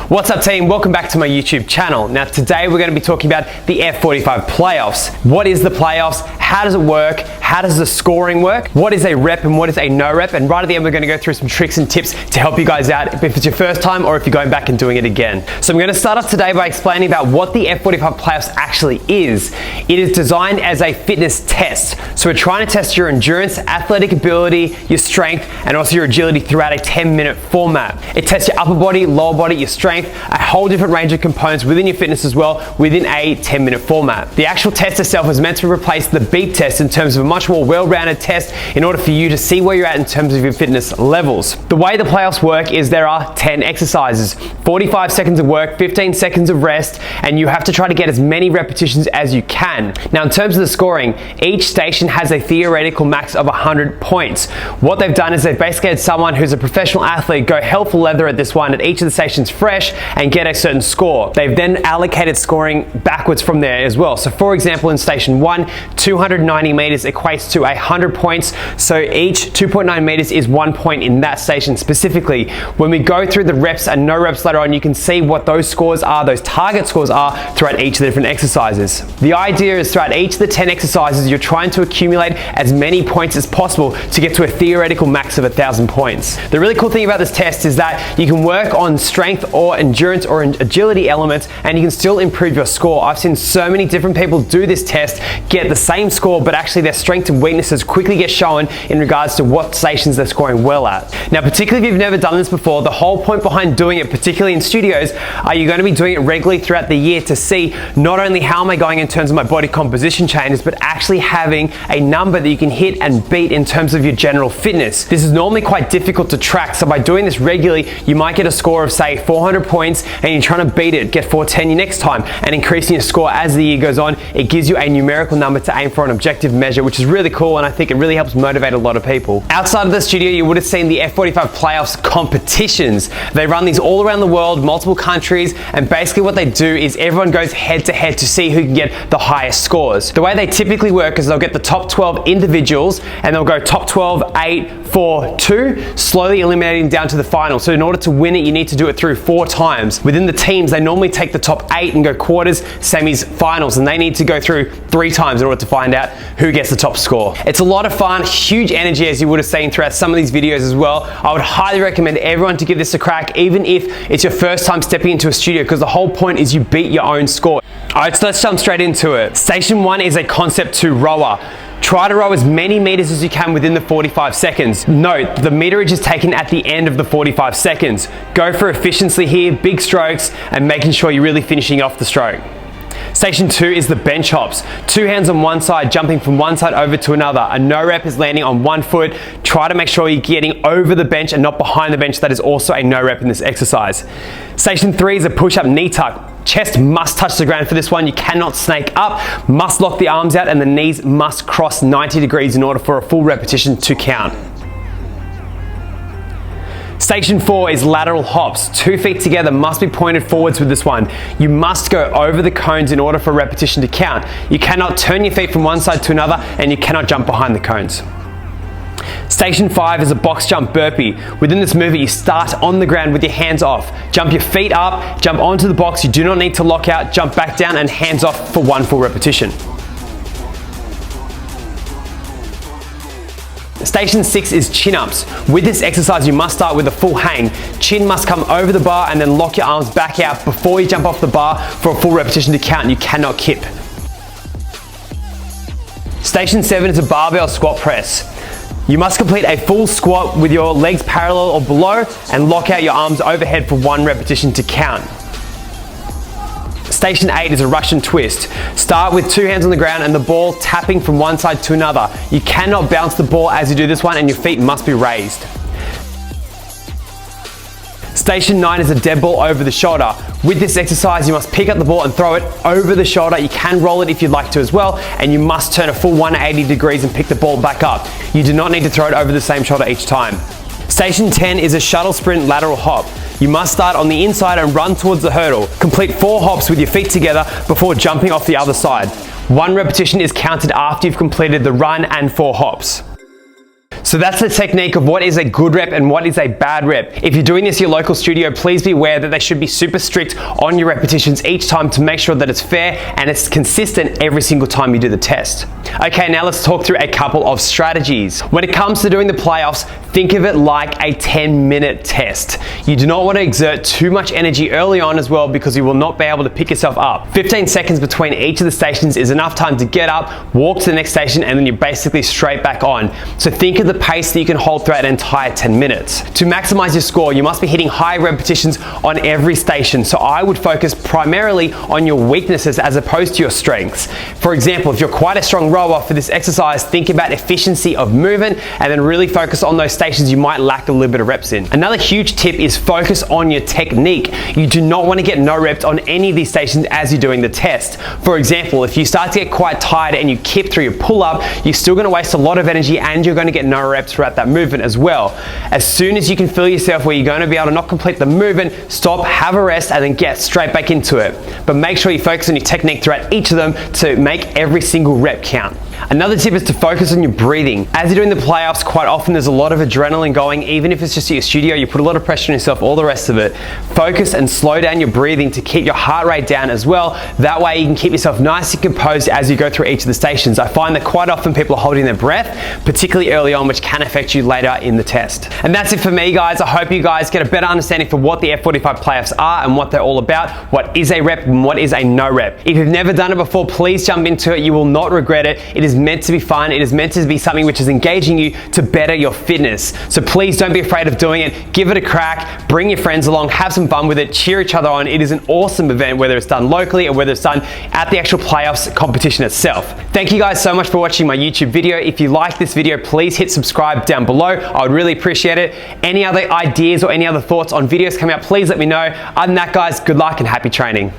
What's up team, welcome back to my YouTube channel. Now today we're going to be talking about the F45 playoffs. What is the playoffs? How does it work? How does the scoring work? What is a rep and what is a no rep? And right at the end we're going to go through some tricks and tips to help you guys out if it's your first time or if you're going back and doing it again. So I'm going to start off today by explaining about what the F45 playoffs actually is. It is designed as a fitness test. So we're trying to test your endurance, athletic ability, your strength, and also your agility throughout a 10-minute format. It tests your upper body, lower body, your strength, a whole different range of components within your fitness as well within a 10-minute format. The actual test itself is meant to replace the beep test in terms of a much more well-rounded test in order for you to see where you're at in terms of your fitness levels. The way the playoffs work is there are 10 exercises, 45 seconds of work, 15 seconds of rest, and you have to try to get as many repetitions as you can. Now in terms of the scoring, each station has a theoretical max of 100 points. What they've done is they've basically had someone who's a professional athlete go hell for leather at this one at each of the stations fresh and get a certain score. They've then allocated scoring backwards from there as well. So for example, in station 1, 290 meters equates to 100 points. So each 2.9 meters is 1 point in that station specifically. When we go through the reps and no reps later on, you can see what those scores are, those target scores are throughout each of the different exercises. The idea is throughout each of the 10 exercises, you're trying to accumulate as many points as possible to get to a theoretical max of 1,000 points. The really cool thing about this test is that you can work on strength or endurance or agility elements and you can still improve your score. I've seen so many different people do this test, get the same score, but actually their strengths and weaknesses quickly get shown in regards to what stations they're scoring well at. Now, particularly if you've never done this before, the whole point behind doing it, particularly in studios, are you going to be doing it regularly throughout the year to see not only how am I going in terms of my body composition changes, but actually having a number that you can hit and beat in terms of your general fitness. This is normally quite difficult to track, so by doing this regularly, you might get a score of say 400 points and you're trying to beat it, get 410 next time, and increasing your score as the year goes on. It gives you a numerical number to aim for an objective measure, which is really cool, and I think it really helps motivate a lot of people. Outside of the studio, you would have seen the F45 playoffs competitions. They run these all around the world, multiple countries, and basically what they do is everyone goes head to head to see who can get the highest scores. The way they typically work is they'll get the top 12 individuals and they'll go top 12, 8, 4, 2, slowly eliminating down to the final. So in order to win it, you need to do it through 4 times. Within the teams, they normally take the top 8 and go quarters, semis, finals, and they need to go through 3 times in order to find out who gets the top score. It's a lot of fun, huge energy, as you would have seen throughout some of these videos as well. I would highly recommend everyone to give this a crack, even if it's your first time stepping into a studio, because the whole point is you beat your own score. All right, so let's jump straight into it. Station 1 is a concept 2 rower. Try to row as many meters as you can within the 45 seconds. Note, the meterage is taken at the end of the 45 seconds. Go for efficiency here, big strokes, and making sure you're really finishing off the stroke. Station 2 is the bench hops. 2 hands on one side, jumping from one side over to another. A no rep is landing on one foot. Try to make sure you're getting over the bench and not behind the bench. That is also a no rep in this exercise. Station 3 is a push-up knee tuck. Chest must touch the ground for this one. You cannot snake up, must lock the arms out, and the knees must cross 90 degrees in order for a full repetition to count. Station 4 is lateral hops. 2 feet together must be pointed forwards with this one. You must go over the cones in order for repetition to count. You cannot turn your feet from one side to another, and you cannot jump behind the cones. Station 5 is a box jump burpee. Within this movement, you start on the ground with your hands off. Jump your feet up, jump onto the box. You do not need to lock out, jump back down and hands off for 1 full repetition. Station 6 is chin-ups. With this exercise, you must start with a full hang. Chin must come over the bar and then lock your arms back out before you jump off the bar for a full repetition to count. You cannot kip. Station 7 is a barbell squat press. You must complete a full squat with your legs parallel or below and lock out your arms overhead for 1 repetition to count. Station 8 is a Russian twist. Start with 2 hands on the ground and the ball tapping from one side to another. You cannot bounce the ball as you do this one, and your feet must be raised. Station 9 is a dead ball over the shoulder. With this exercise, you must pick up the ball and throw it over the shoulder. You can roll it if you'd like to as well, and you must turn a full 180 degrees and pick the ball back up. You do not need to throw it over the same shoulder each time. Station 10 is a shuttle sprint lateral hop. You must start on the inside and run towards the hurdle. Complete 4 hops with your feet together before jumping off the other side. 1 repetition is counted after you've completed the run and 4 hops. So that's the technique of what is a good rep and what is a bad rep. If you're doing this at your local studio, please be aware that they should be super strict on your repetitions each time to make sure that it's fair and it's consistent every single time you do the test. Okay, now let's talk through a couple of strategies. When it comes to doing the playoffs, think of it like a 10-minute test. You do not want to exert too much energy early on as well, because you will not be able to pick yourself up. 15 seconds between each of the stations is enough time to get up, walk to the next station, and then you're basically straight back on. So think of the pace that you can hold throughout an entire 10 minutes. To maximize your score, you must be hitting high repetitions on every station. So I would focus primarily on your weaknesses as opposed to your strengths. For example, if you're quite a strong rower, for this exercise, think about efficiency of movement and then really focus on those stations you might lack a little bit of reps in. Another huge tip is focus on your technique. You do not want to get no reps on any of these stations as you're doing the test. For example, if you start to get quite tired and you kip through your pull-up, you're still going to waste a lot of energy and you're going to get no reps throughout that movement as well. As soon as you can feel yourself where you're going to be able to not complete the movement, stop, have a rest, and then get straight back into it. But make sure you focus on your technique throughout each of them to make every single rep count. Another tip is to focus on your breathing. As you're doing the playoffs, quite often there's a lot of adrenaline going. Even if it's just at your studio, you put a lot of pressure on yourself, all the rest of it. Focus and slow down your breathing to keep your heart rate down as well. That way you can keep yourself nice and composed as you go through each of the stations. I find that quite often people are holding their breath, particularly early on, which can affect you later in the test. And that's it for me, guys. I hope you guys get a better understanding for what the F45 playoffs are and what they're all about, what is a rep and what is a no rep. If you've never done it before, please jump into it. You will not regret it. It is meant to be fun. It is meant to be something which is engaging you to better your fitness. So please don't be afraid of doing it. Give it a crack. Bring your friends along. Have some fun with it. Cheer each other on. It is an awesome event, whether it's done locally or whether it's done at the actual playoffs competition itself. Thank you guys so much for watching my YouTube video. If you like this video, please hit subscribe down below. I would really appreciate it. Any other ideas or any other thoughts on videos coming up, please let me know. Other than that, guys, good luck and happy training.